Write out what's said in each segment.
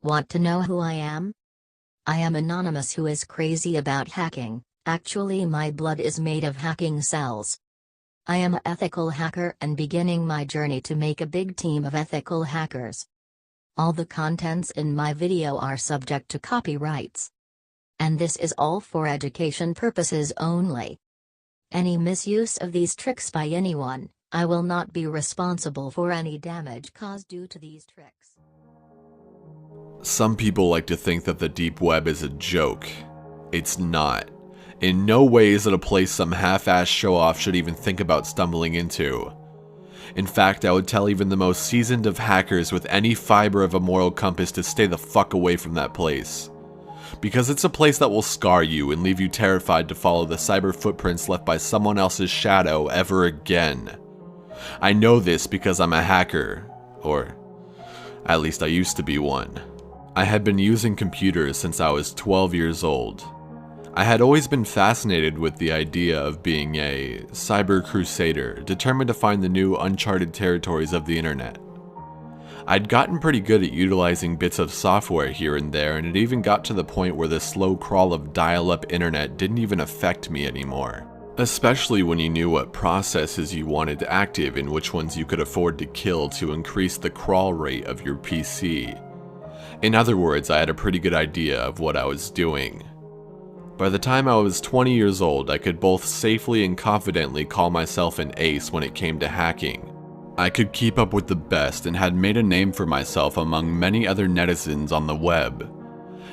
Want to know who I am? I am Anonymous, who is crazy about hacking. Actually, my blood is made of hacking cells. I am an ethical hacker and beginning my journey to make a big team of ethical hackers. All the contents in my video are subject to copyrights. And this is all for education purposes only. Any misuse of these tricks by anyone, I will not be responsible for any damage caused due to these tricks. Some people like to think that the deep web is a joke. It's not. In no way is it a place some half-assed show-off should even think about stumbling into. In fact, I would tell even the most seasoned of hackers with any fiber of a moral compass to stay the fuck away from that place. Because it's a place that will scar you and leave you terrified to follow the cyber footprints left by someone else's shadow ever again. I know this because I'm a hacker, or at least I used to be one. I had been using computers since I was 12 years old. I had always been fascinated with the idea of being a cyber crusader, determined to find the new uncharted territories of the internet. I'd gotten pretty good at utilizing bits of software here and there, and it even got to the point where the slow crawl of dial-up internet didn't even affect me anymore. Especially when you knew what processes you wanted active and which ones you could afford to kill to increase the crawl rate of your PC. In other words, I had a pretty good idea of what I was doing. By the time I was 20 years old, I could both safely and confidently call myself an ace when it came to hacking. I could keep up with the best and had made a name for myself among many other netizens on the web.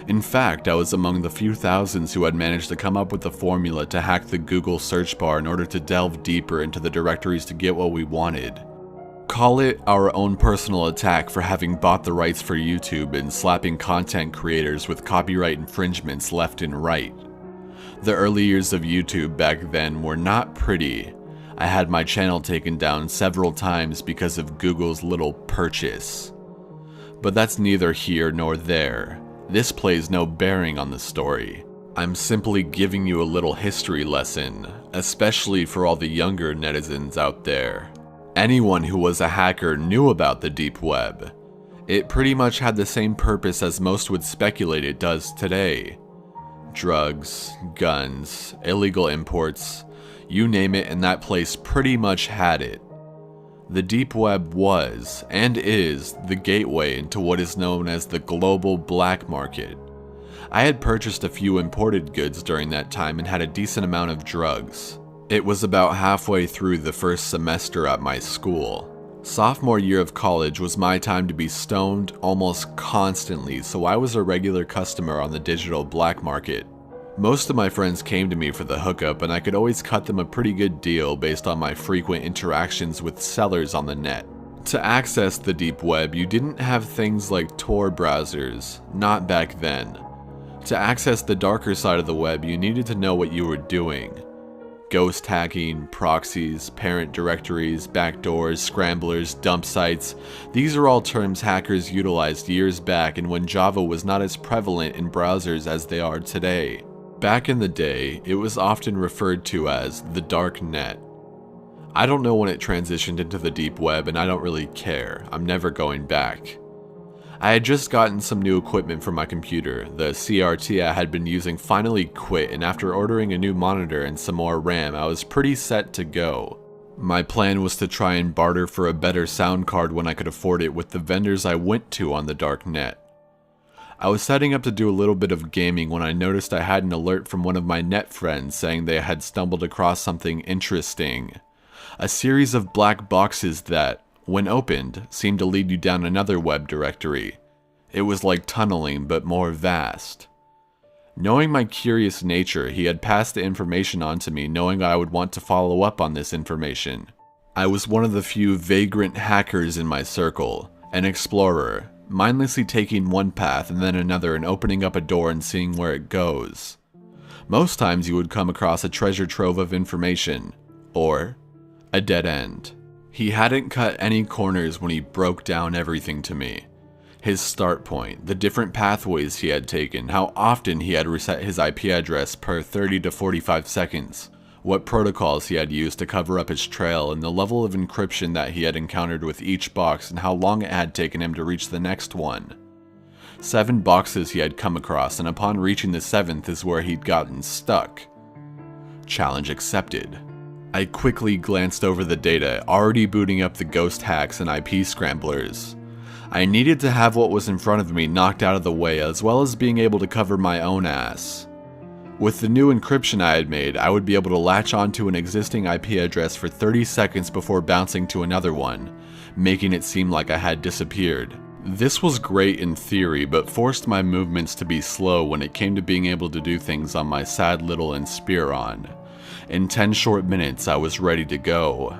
In fact, I was among the few thousands who had managed to come up with the formula to hack the Google search bar in order to delve deeper into the directories to get what we wanted. Call it our own personal attack for having bought the rights for YouTube and slapping content creators with copyright infringements left and right. The early years of YouTube back then were not pretty. I had my channel taken down several times because of Google's little purchase. But that's neither here nor there. This plays no bearing on the story. I'm simply giving you a little history lesson, especially for all the younger netizens out there. Anyone who was a hacker knew about the deep web. It pretty much had the same purpose as most would speculate it does today. Drugs, guns, illegal imports, you name it, and that place pretty much had it. The deep web was, and is, the gateway into what is known as the global black market. I had purchased a few imported goods during that time and had a decent amount of drugs. It was about halfway through the first semester at my school. Sophomore year of college was my time to be stoned almost constantly, so I was a regular customer on the digital black market. Most of my friends came to me for the hookup, and I could always cut them a pretty good deal based on my frequent interactions with sellers on the net. To access the deep web, you didn't have things like Tor browsers, not back then. To access the darker side of the web, you needed to know what you were doing. Ghost hacking, proxies, parent directories, backdoors, scramblers, dump sites. These are all terms hackers utilized years back and when Java was not as prevalent in browsers as they are today. Back in the day, it was often referred to as the dark net. I don't know when it transitioned into the deep web and I don't really care. I'm never going back. I had just gotten some new equipment for my computer. The CRT I had been using finally quit, and after ordering a new monitor and some more RAM, I was pretty set to go. My plan was to try and barter for a better sound card when I could afford it with the vendors I went to on the dark net. I was setting up to do a little bit of gaming when I noticed I had an alert from one of my net friends saying they had stumbled across something interesting. A series of black boxes that, when opened, seemed to lead you down another web directory. It was like tunneling, but more vast. Knowing my curious nature, he had passed the information on to me, knowing I would want to follow up on this information. I was one of the few vagrant hackers in my circle, an explorer, mindlessly taking one path and then another and opening up a door and seeing where it goes. Most times you would come across a treasure trove of information, or a dead end. He hadn't cut any corners when he broke down everything to me. His start point, the different pathways he had taken, how often he had reset his IP address per 30 to 45 seconds, what protocols he had used to cover up his trail, and the level of encryption that he had encountered with each box and how long it had taken him to reach the next one. 7 boxes he had come across, and upon reaching the 7th is where he'd gotten stuck. Challenge accepted. I quickly glanced over the data, already booting up the ghost hacks and IP scramblers. I needed to have what was in front of me knocked out of the way, as well as being able to cover my own ass. With the new encryption I had made, I would be able to latch onto an existing IP address for 30 seconds before bouncing to another one, making it seem like I had disappeared. This was great in theory, but forced my movements to be slow when it came to being able to do things on my sad little Inspiron. In 10 short minutes, I was ready to go.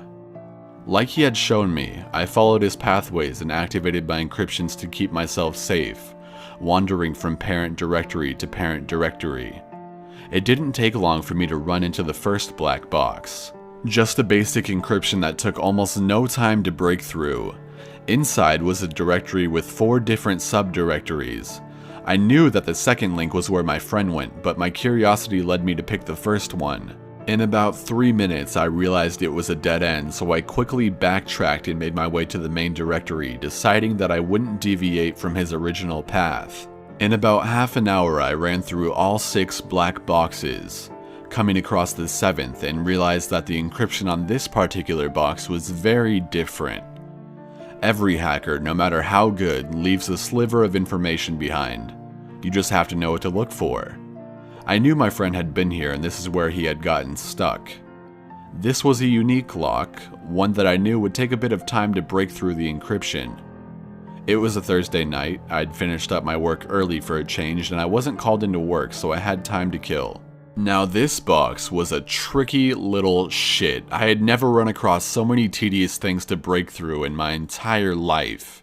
Like he had shown me, I followed his pathways and activated my encryptions to keep myself safe, wandering from parent directory to parent directory. It didn't take long for me to run into the first black box. Just a basic encryption that took almost no time to break through. Inside was a directory with 4 different subdirectories. I knew that the second link was where my friend went, but my curiosity led me to pick the first one. In about 3 minutes, I realized it was a dead end, so I quickly backtracked and made my way to the main directory, deciding that I wouldn't deviate from his original path. In about half an hour, I ran through all 6 black boxes, coming across the 7th and realized that the encryption on this particular box was very different. Every hacker, no matter how good, leaves a sliver of information behind. You just have to know what to look for. I knew my friend had been here and this is where he had gotten stuck. This was a unique lock, one that I knew would take a bit of time to break through the encryption. It was a Thursday night, I'd finished up my work early for a change and I wasn't called into work, so I had time to kill. Now this box was a tricky little shit. I had never run across so many tedious things to break through in my entire life.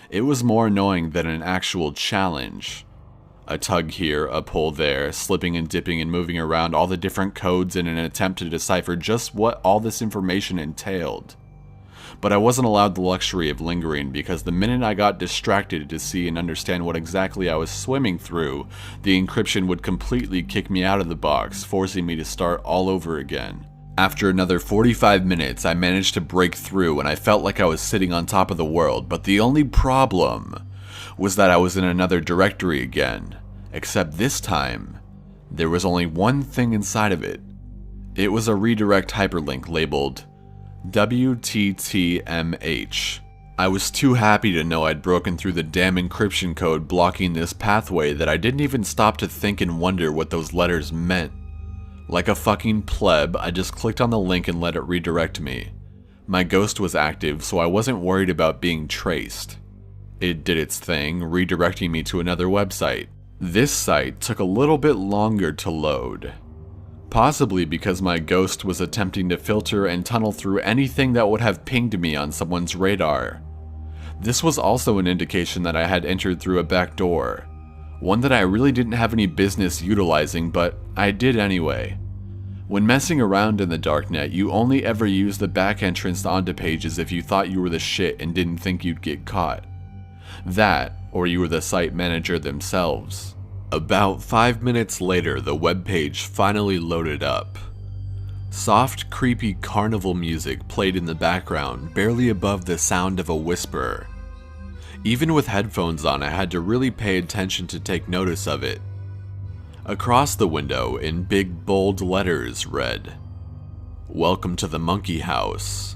It was more annoying than an actual challenge. A tug here, a pull there, slipping and dipping and moving around all the different codes in an attempt to decipher just what all this information entailed. But I wasn't allowed the luxury of lingering because the minute I got distracted to see and understand what exactly I was swimming through, the encryption would completely kick me out of the box, forcing me to start all over again. After another 45 minutes, I managed to break through and I felt like I was sitting on top of the world, but the only problem was that I was in another directory again. Except this time, there was only one thing inside of it. It was a redirect hyperlink labeled WTTMH. I was too happy to know I'd broken through the damn encryption code blocking this pathway that I didn't even stop to think and wonder what those letters meant. Like a fucking pleb, I just clicked on the link and let it redirect me. My ghost was active, so I wasn't worried about being traced. It did its thing, redirecting me to another website. This site took a little bit longer to load. Possibly because my ghost was attempting to filter and tunnel through anything that would have pinged me on someone's radar. This was also an indication that I had entered through a back door. One that I really didn't have any business utilizing, but I did anyway. When messing around in the darknet, you only ever use the back entrance onto pages if you thought you were the shit and didn't think you'd get caught. That, or you were the site manager themselves. About 5 minutes later, the webpage finally loaded up. Soft, creepy carnival music played in the background, barely above the sound of a whisper. Even with headphones on, I had to really pay attention to take notice of it. Across the window, in big bold letters, read, "Welcome to the Monkey House."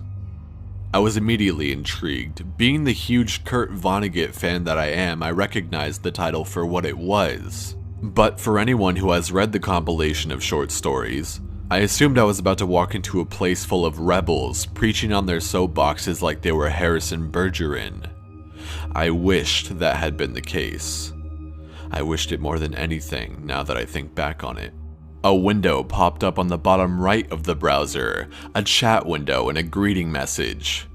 I was immediately intrigued. Being the huge Kurt Vonnegut fan that I am, I recognized the title for what it was. But for anyone who has read the compilation of short stories, I assumed I was about to walk into a place full of rebels, preaching on their soapboxes like they were Harrison Bergeron. I wished that had been the case. I wished it more than anything, now that I think back on it. A window popped up on the bottom right of the browser, a chat window and a greeting message.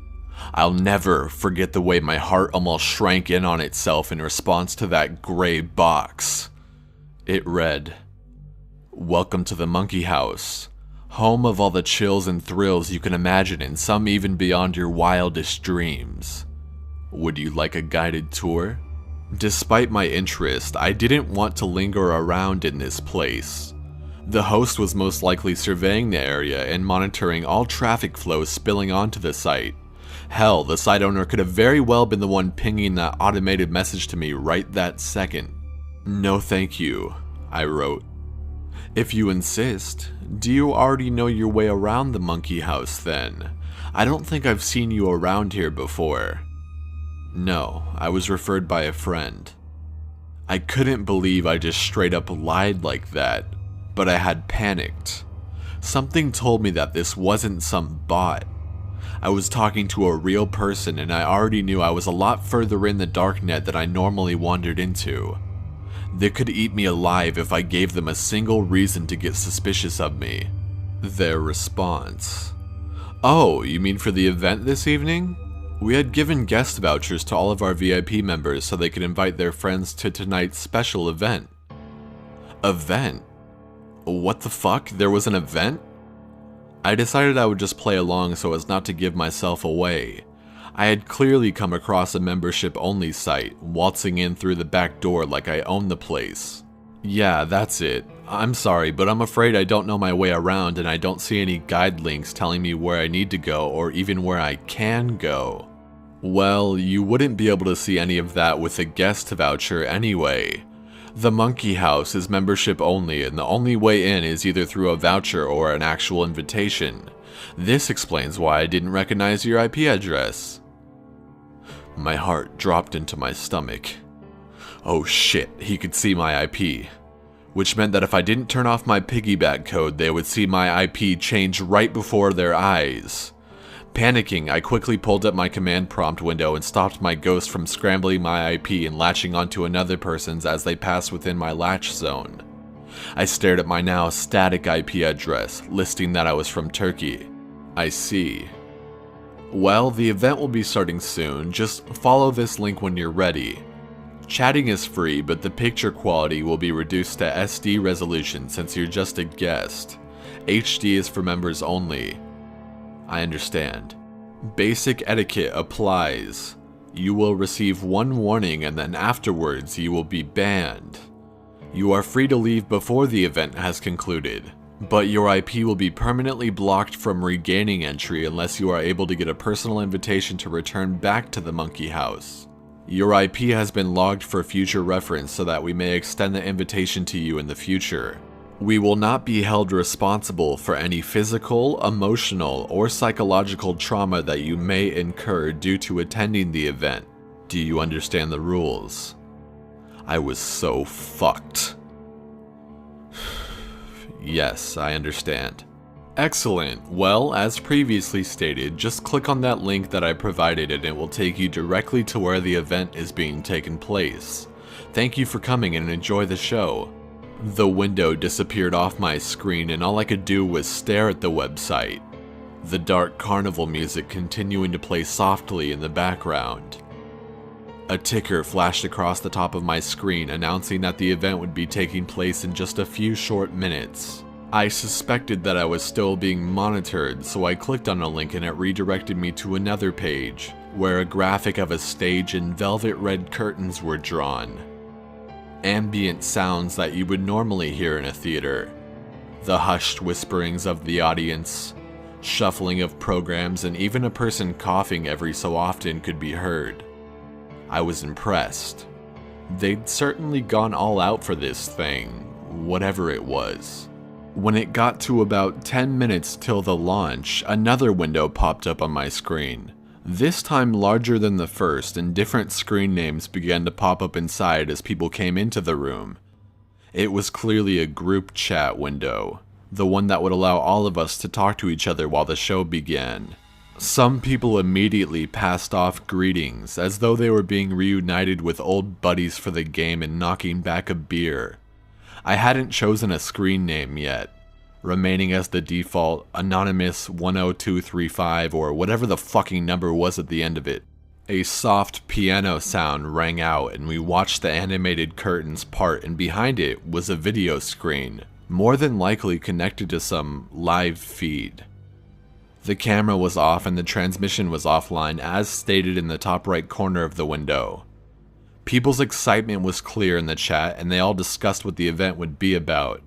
I'll never forget the way my heart almost shrank in on itself in response to that gray box. It read, "Welcome to the Monkey House, home of all the chills and thrills you can imagine and some even beyond your wildest dreams. Would you like a guided tour?" Despite my interest, I didn't want to linger around in this place. The host was most likely surveying the area and monitoring all traffic flows spilling onto the site, Hell, the site owner could have very well been the one pinging that automated message to me right that second. "No thank you," I wrote. "If you insist, do you already know your way around the monkey house then? I don't think I've seen you around here before." "No, I was referred by a friend." I couldn't believe I just straight up lied like that, but I had panicked. Something told me that this wasn't some bot. I was talking to a real person, and I already knew I was a lot further in the darknet than I normally wandered into. They could eat me alive if I gave them a single reason to get suspicious of me. Their response: "Oh, you mean for the event this evening? We had given guest vouchers to all of our VIP members so they could invite their friends to tonight's special event." Event? What the fuck? There was an event? I decided I would just play along so as not to give myself away. I had clearly come across a membership-only site, waltzing in through the back door like I owned the place. "Yeah, that's it. I'm sorry, but I'm afraid I don't know my way around and I don't see any guide links telling me where I need to go or even where I can go." "Well, you wouldn't be able to see any of that with a guest voucher anyway. The Monkey House is membership only, and the only way in is either through a voucher or an actual invitation. This explains why I didn't recognize your IP address." My heart dropped into my stomach. Oh shit, he could see my IP. Which meant that if I didn't turn off my piggyback code, they would see my IP change right before their eyes. Panicking, I quickly pulled up my command prompt window and stopped my ghost from scrambling my IP and latching onto another person's as they passed within my latch zone. I stared at my now static IP address, listing that I was from Turkey. "I see. Well, the event will be starting soon. Just follow this link when you're ready. Chatting is free, but the picture quality will be reduced to SD resolution since you're just a guest. HD is for members only." I understand. "Basic etiquette applies. You will receive one warning and then afterwards you will be banned. You are free to leave before the event has concluded, but your IP will be permanently blocked from regaining entry unless you are able to get a personal invitation to return back to the Monkey House. Your IP has been logged for future reference so that we may extend the invitation to you in the future. We will not be held responsible for any physical, emotional, or psychological trauma that you may incur due to attending the event. Do you understand the rules?" I was so fucked. "Yes, I understand." "Excellent. Well, as previously stated, just click on that link that I provided and it will take you directly to where the event is being taken place. Thank you for coming and enjoy the show." The window disappeared off my screen and all I could do was stare at the website, the dark carnival music continuing to play softly in the background. A ticker flashed across the top of my screen announcing that the event would be taking place in just a few short minutes. I suspected that I was still being monitored, so I clicked on a link and it redirected me to another page, where a graphic of a stage and velvet red curtains were drawn. Ambient sounds that you would normally hear in a theater. The hushed whisperings of the audience, shuffling of programs, and even a person coughing every so often could be heard. I was impressed. They'd certainly gone all out for this thing, whatever it was. When it got to about 10 minutes till the launch, another window popped up on my screen. This time larger than the first, and different screen names began to pop up inside as people came into the room. It was clearly a group chat window, the one that would allow all of us to talk to each other while the show began. Some people immediately passed off greetings, as though they were being reunited with old buddies for the game and knocking back a beer. I hadn't chosen a screen name yet, remaining as the default Anonymous 10235 or whatever the fucking number was at the end of it. A soft piano sound rang out and we watched the animated curtains part, and behind it was a video screen, more than likely connected to some live feed. The camera was off and the transmission was offline as stated in the top right corner of the window. People's excitement was clear in the chat and they all discussed what the event would be about.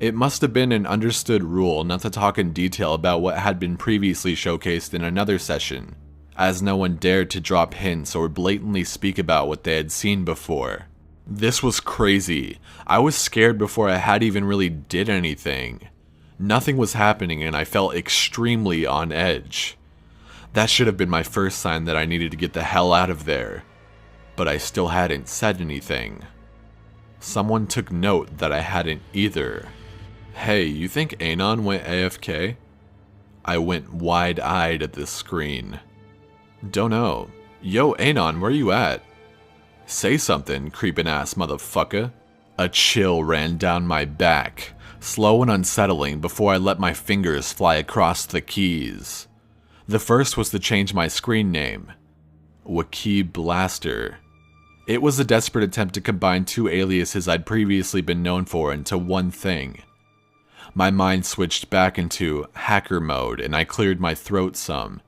It must have been an understood rule not to talk in detail about what had been previously showcased in another session, as no one dared to drop hints or blatantly speak about what they had seen before. This was crazy. I was scared before I had even really did anything. Nothing was happening and I felt extremely on edge. That should have been my first sign that I needed to get the hell out of there. But I still hadn't said anything. Someone took note that I hadn't either. Hey, you think Anon went AFK? I went wide-eyed at the screen. Don't know. Yo, Anon, where you at? Say something, creepin' ass motherfucker. A chill ran down my back, slow and unsettling before I let my fingers fly across the keys. The first was to change my screen name. Wiki Blaster. It was a desperate attempt to combine two aliases I'd previously been known for into one thing. My mind switched back into hacker mode and I cleared my throat some,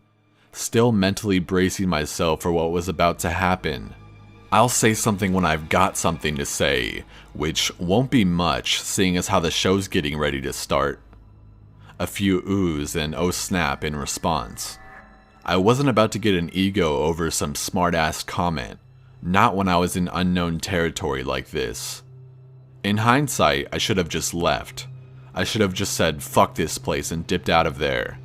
still mentally bracing myself for what was about to happen. I'll say something when I've got something to say, which won't be much seeing as how the show's getting ready to start. A few oohs and oh snap in response. I wasn't about to get an ego over some smart-ass comment, not when I was in unknown territory like this. In hindsight, I should have just left. I should have just said fuck this place and dipped out of there.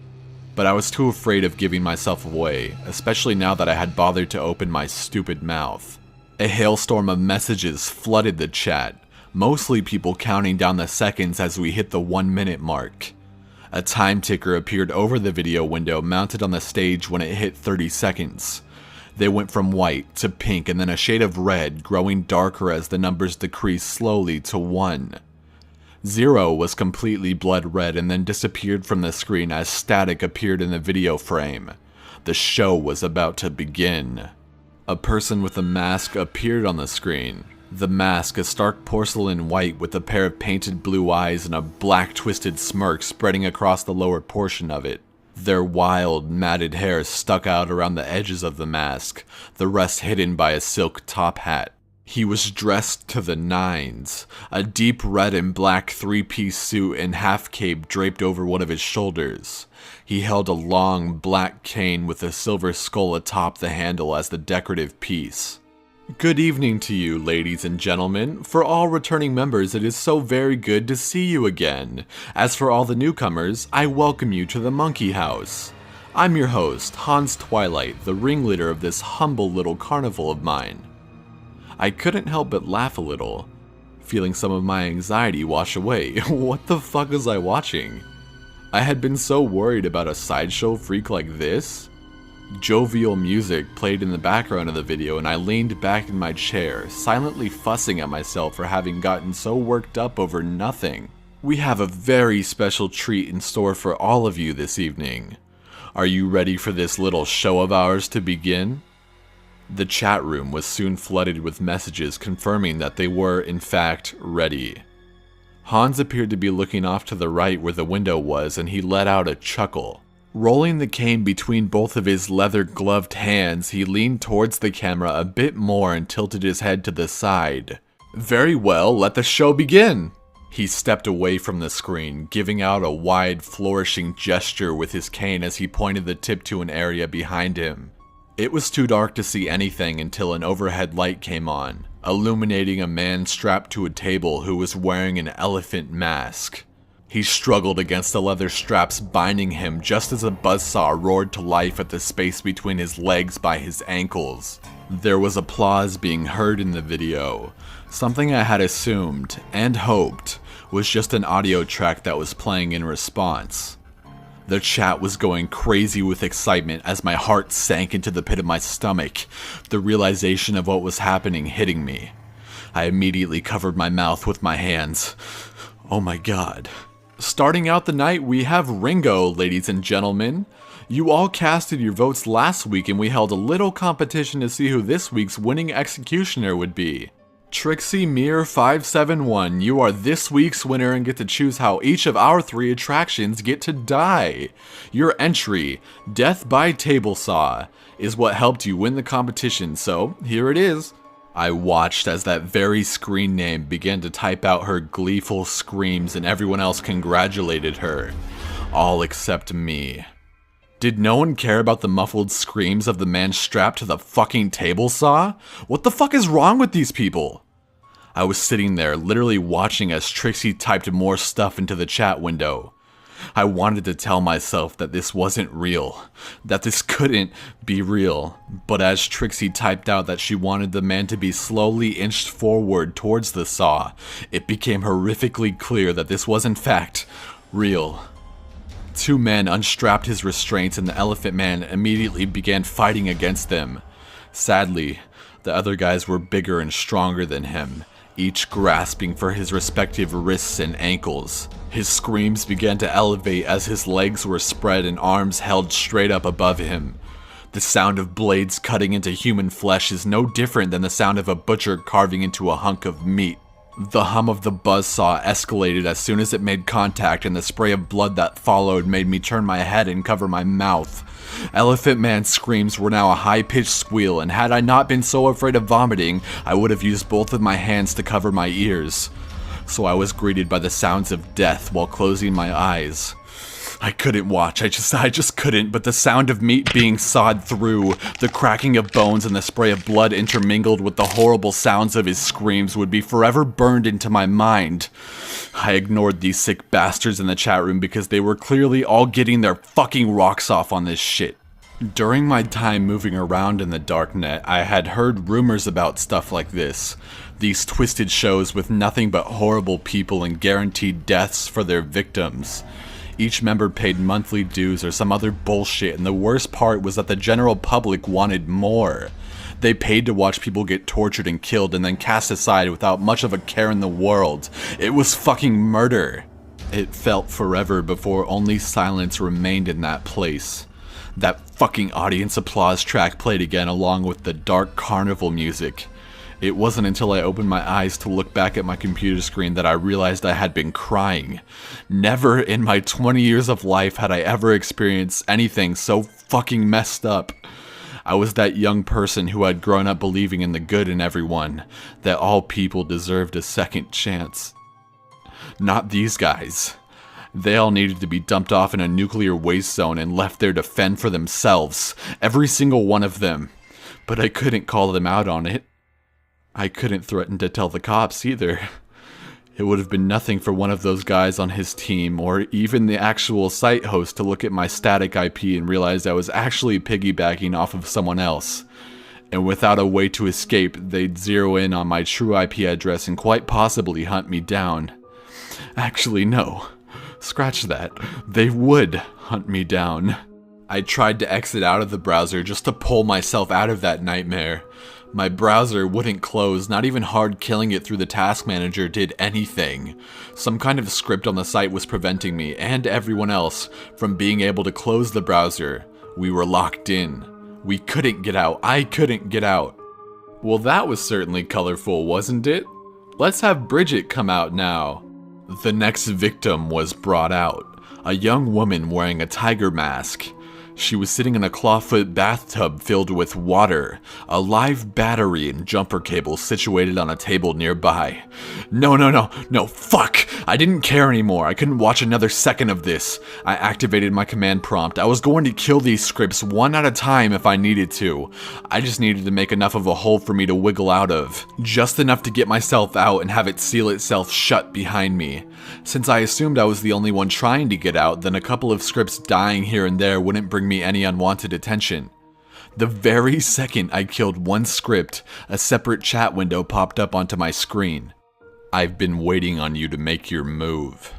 But I was too afraid of giving myself away, especially now that I had bothered to open my stupid mouth. A hailstorm of messages flooded the chat, mostly people counting down the seconds as we hit the 1 minute mark. A time ticker appeared over the video window mounted on the stage when it hit 30 seconds. They went from white to pink and then a shade of red, growing darker as the numbers decreased slowly to 1. 0 was completely blood red and then disappeared from the screen as static appeared in the video frame. The show was about to begin. A person with a mask appeared on the screen. The mask, a stark porcelain white with a pair of painted blue eyes and a black twisted smirk spreading across the lower portion of it. Their wild, matted hair stuck out around the edges of the mask, the rest hidden by a silk top hat. He was dressed to the nines, a deep red and black three-piece suit and half cape draped over one of his shoulders. He held a long, black cane with a silver skull atop the handle as the decorative piece. Good evening to you, ladies and gentlemen. For all returning members, it is so very good to see you again. As for all the newcomers, I welcome you to the Monkey House. I'm your host, Hans Twilight, the ringleader of this humble little carnival of mine. I couldn't help but laugh a little, feeling some of my anxiety wash away. What the fuck was I watching? I had been so worried about a sideshow freak like this. Jovial music played in the background of the video and I leaned back in my chair, silently fussing at myself for having gotten so worked up over nothing. We have a very special treat in store for all of you this evening. Are you ready for this little show of ours to begin? The chat room was soon flooded with messages confirming that they were, in fact, ready. Hans appeared to be looking off to the right where the window was and he let out a chuckle. Rolling the cane between both of his leather-gloved hands, he leaned towards the camera a bit more and tilted his head to the side. Very well, let the show begin! He stepped away from the screen, giving out a wide, flourishing gesture with his cane as he pointed the tip to an area behind him. It was too dark to see anything until an overhead light came on, illuminating a man strapped to a table who was wearing an elephant mask. He struggled against the leather straps binding him just as a buzzsaw roared to life at the space between his legs by his ankles. There was applause being heard in the video, something I had assumed, and hoped, was just an audio track that was playing in response. The chat was going crazy with excitement as my heart sank into the pit of my stomach, the realization of what was happening hitting me. I immediately covered my mouth with my hands. Oh my god. Starting out the night, we have Ringo, ladies and gentlemen. You all casted your votes last week and we held a little competition to see who this week's winning executioner would be. Trixie Mir 571, you are this week's winner and get to choose how each of our 3 attractions get to die. Your entry, Death by Table Saw, is what helped you win the competition, so here it is. I watched as that very screen name began to type out her gleeful screams and everyone else congratulated her. All except me. Did no one care about the muffled screams of the man strapped to the fucking table saw? What the fuck is wrong with these people? I was sitting there, literally watching as Trixie typed more stuff into the chat window. I wanted to tell myself that this wasn't real, that this couldn't be real, but as Trixie typed out that she wanted the man to be slowly inched forward towards the saw, it became horrifically clear that this was in fact real. Two men unstrapped his restraints and the elephant man immediately began fighting against them. Sadly, the other guys were bigger and stronger than him, each grasping for his respective wrists and ankles. His screams began to elevate as his legs were spread and arms held straight up above him. The sound of blades cutting into human flesh is no different than the sound of a butcher carving into a hunk of meat. The hum of the buzzsaw escalated as soon as it made contact, and the spray of blood that followed made me turn my head and cover my mouth. Elephant Man's screams were now a high-pitched squeal, and had I not been so afraid of vomiting, I would have used both of my hands to cover my ears. So I was greeted by the sounds of death while closing my eyes. I couldn't watch, I just couldn't, but the sound of meat being sawed through, the cracking of bones and the spray of blood intermingled with the horrible sounds of his screams would be forever burned into my mind. I ignored these sick bastards in the chat room because they were clearly all getting their fucking rocks off on this shit. During my time moving around in the darknet, I had heard rumors about stuff like this. These twisted shows with nothing but horrible people and guaranteed deaths for their victims. Each member paid monthly dues or some other bullshit, and the worst part was that the general public wanted more. They paid to watch people get tortured and killed and then cast aside without much of a care in the world. It was fucking murder. It felt forever before only silence remained in that place. That fucking audience applause track played again along with the dark carnival music. It wasn't until I opened my eyes to look back at my computer screen that I realized I had been crying. Never in my 20 years of life had I ever experienced anything so fucking messed up. I was that young person who had grown up believing in the good in everyone, that all people deserved a second chance. Not these guys. They all needed to be dumped off in a nuclear waste zone and left there to fend for themselves. Every single one of them. But I couldn't call them out on it. I couldn't threaten to tell the cops either. It would have been nothing for one of those guys on his team, or even the actual site host, to look at my static IP and realize I was actually piggybacking off of someone else. And without a way to escape, they'd zero in on my true IP address and quite possibly hunt me down. Actually, no. Scratch that. They would hunt me down. I tried to exit out of the browser just to pull myself out of that nightmare. My browser wouldn't close, not even hard killing it through the task manager did anything. Some kind of script on the site was preventing me, and everyone else, from being able to close the browser. We were locked in. We couldn't get out. I couldn't get out. Well, that was certainly colorful, wasn't it? Let's have Bridget come out now. The next victim was brought out. A young woman wearing a tiger mask. She was sitting in a clawfoot bathtub filled with water, a live battery and jumper cable situated on a table nearby. No, fuck! I didn't care anymore. I couldn't watch another second of this. I activated my command prompt. I was going to kill these scripts one at a time if I needed to. I just needed to make enough of a hole for me to wiggle out of. Just enough to get myself out and have it seal itself shut behind me. Since I assumed I was the only one trying to get out, then a couple of scripts dying here and there wouldn't bring me any unwanted attention. The very second I killed one script, a separate chat window popped up onto my screen. I've been waiting on you to make your move.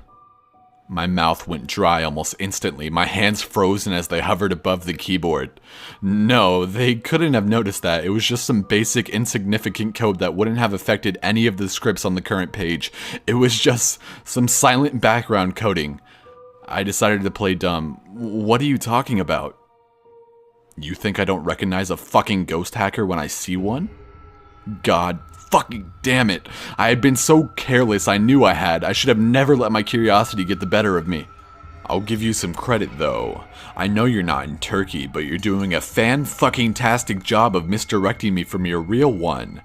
My mouth went dry almost instantly, my hands frozen as they hovered above the keyboard. No, they couldn't have noticed that. It was just some basic insignificant code that wouldn't have affected any of the scripts on the current page. It was just some silent background coding. I decided to play dumb. What are you talking about? You think I don't recognize a fucking ghost hacker when I see one? God fucking damn it. I had been so careless, I knew I had. I should have never let my curiosity get the better of me. I'll give you some credit though. I know you're not in Turkey, but you're doing a fan-fucking-tastic job of misdirecting me from your real one.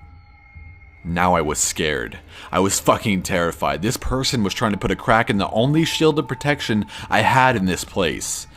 Now I was scared. I was fucking terrified. This person was trying to put a crack in the only shield of protection I had in this place.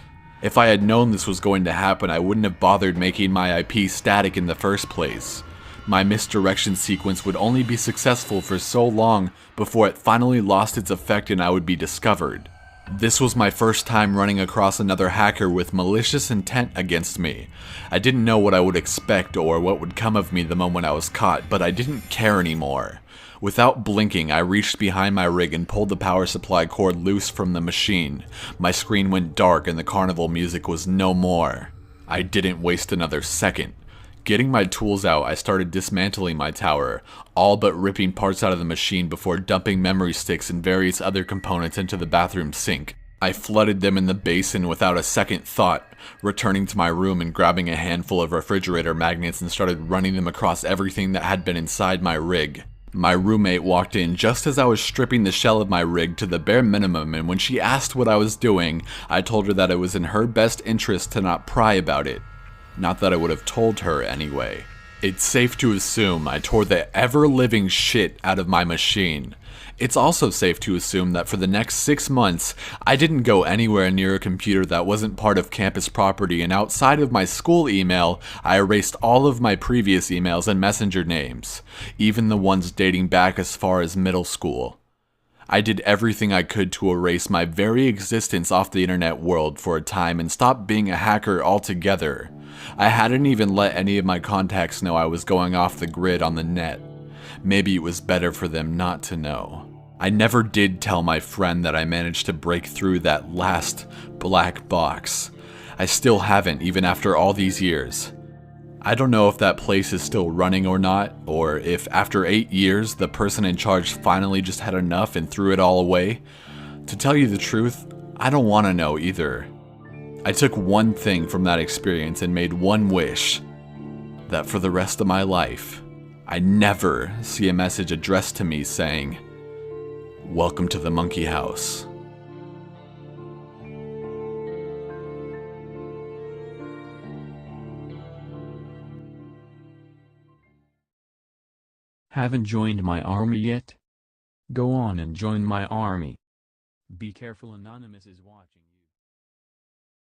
If I had known this was going to happen, I wouldn't have bothered making my IP static in the first place. My misdirection sequence would only be successful for so long before it finally lost its effect and I would be discovered. This was my first time running across another hacker with malicious intent against me. I didn't know what I would expect or what would come of me the moment I was caught, but I didn't care anymore. Without blinking, I reached behind my rig and pulled the power supply cord loose from the machine. My screen went dark and the carnival music was no more. I didn't waste another second. Getting my tools out, I started dismantling my tower, all but ripping parts out of the machine before dumping memory sticks and various other components into the bathroom sink. I flooded them in the basin without a second thought, returning to my room and grabbing a handful of refrigerator magnets and started running them across everything that had been inside my rig. My roommate walked in just as I was stripping the shell of my rig to the bare minimum, and when she asked what I was doing, I told her that it was in her best interest to not pry about it. Not that I would have told her anyway. It's safe to assume I tore the ever-living shit out of my machine. It's also safe to assume that for the next 6 months, I didn't go anywhere near a computer that wasn't part of campus property, and outside of my school email, I erased all of my previous emails and messenger names, even the ones dating back as far as middle school. I did everything I could to erase my very existence off the internet world for a time and stop being a hacker altogether. I hadn't even let any of my contacts know I was going off the grid on the net. Maybe it was better for them not to know. I never did tell my friend that I managed to break through that last black box. I still haven't, even after all these years. I don't know if that place is still running or not, or if after 8 years the person in charge finally just had enough and threw it all away. To tell you the truth, I don't want to know either. I took one thing from that experience and made one wish, that for the rest of my life, I never see a message addressed to me saying, "Welcome to the monkey house." Haven't joined my army yet? Go on and join my army. Be careful, Anonymous is watching you.